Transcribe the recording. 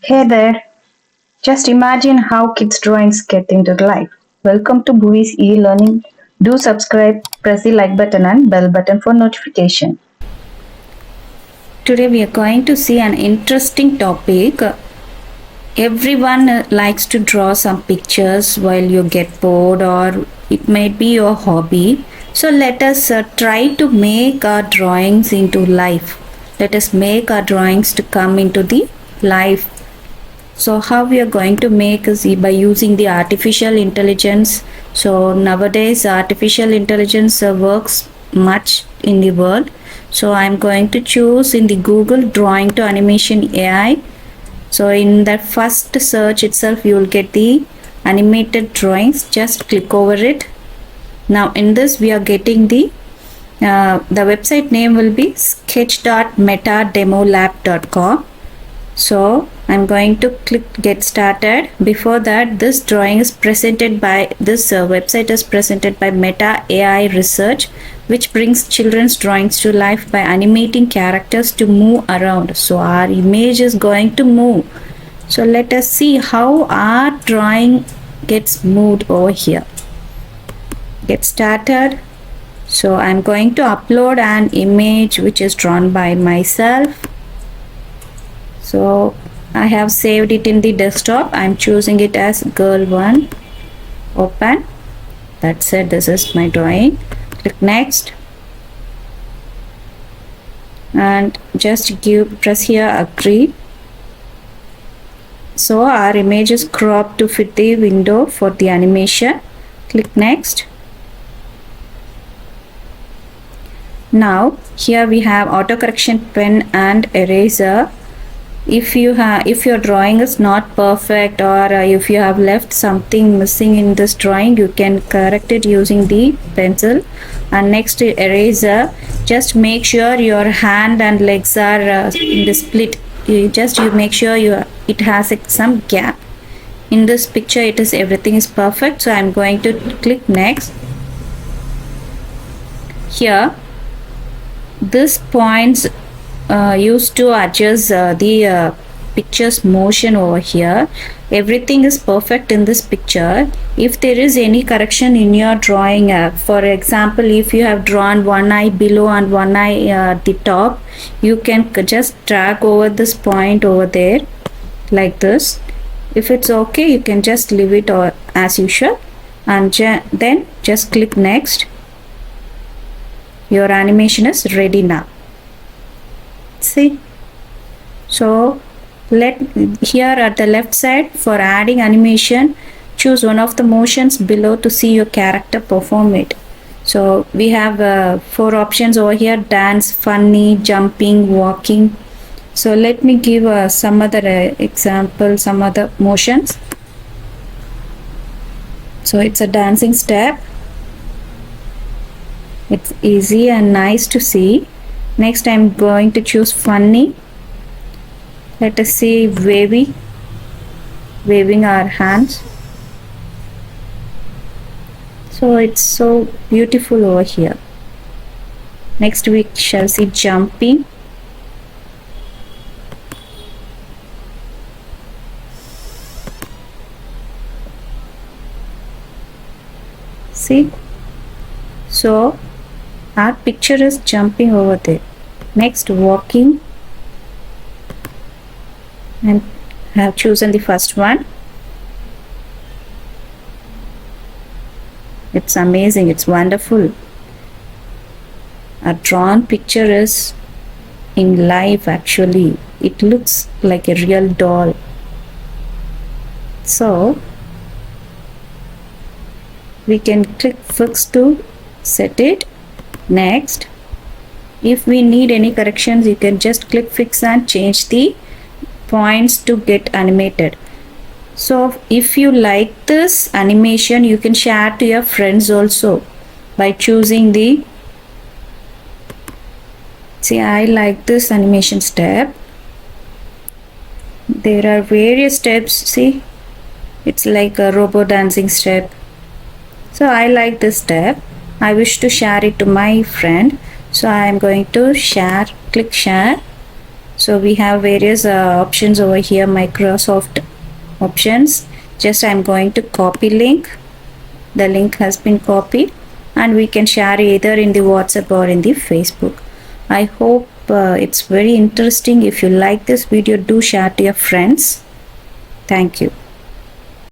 Hey there, just imagine how kids' drawings get into life. Welcome to Buvis e-learning. Do subscribe, press the like button and bell button for notification. Today we are going to see an interesting topic. Everyone likes to draw some pictures while you get bored, or it might be your hobby. So let us try to make our drawings into life. Let us make our drawings to come into the life. So how we are going to make is by using the artificial intelligence. So nowadays artificial intelligence works much in the world. So I'm going to choose in the Google Drawing to Animation AI. So in that first search itself you will get the animated drawings. Just click over it. Now in this we are getting the website name will be sketch.metademolab.com. So I'm going to click get started. Before that, this drawing is presented by this website is presented by Meta AI Research, which brings children's drawings to life by animating characters to move around. So our image is going to move. So let us see how our drawing gets moved over here. Get started. So I'm going to upload an image which is drawn by myself. So I have saved it in the desktop. I'm choosing it as girl1. Open. That's it. This is my drawing. Click next. And just press here agree. So our image is cropped to fit the window for the animation. Click next. Now here we have auto correction pen and eraser. If your drawing is not perfect, or if you have left something missing in this drawing, you can correct it using the pencil. And next eraser, just make sure your hand and legs are in the split. You make sure it has some gap. In this picture everything is perfect, so I'm going to click next. Here this points used to adjust the picture's motion over here. Everything is perfect in this picture. If there is any correction in your drawing, for example, if you have drawn one eye below and one eye at the top, you can just drag over this point over there like this. If it's okay, you can just leave it as usual, and then just click next. Your animation is ready now. See, so here at the left side, for adding animation, choose one of the motions below to see your character perform it. So we have 4 options over here: dance, funny, jumping, walking. So let me give some other example, some other motions. So it's a dancing step. It's easy and nice to see. Next I'm going to choose funny. Let us see waving our hands. So it's so beautiful over here. Next we shall see jumping. See, so our picture is jumping over there. Next walking, and I have chosen the first one. It's amazing, it's wonderful. A drawn picture is in life actually. It looks like a real doll. So we can click fix to set it. Next, if we need any corrections, you can just click fix and change the points to get animated. So if you like this animation, you can share to your friends also by choosing the I like this animation step. There are various steps. See, it's like a robo dancing step. So I like this step. I wish to share it to my friend, so I am going to share. Click share. So we have various options over here, Microsoft options. Just I'm going to copy link. The link has been copied, and we can share either in the WhatsApp or in the Facebook. I hope it's very interesting. If you like this video, do share to your friends. Thank you.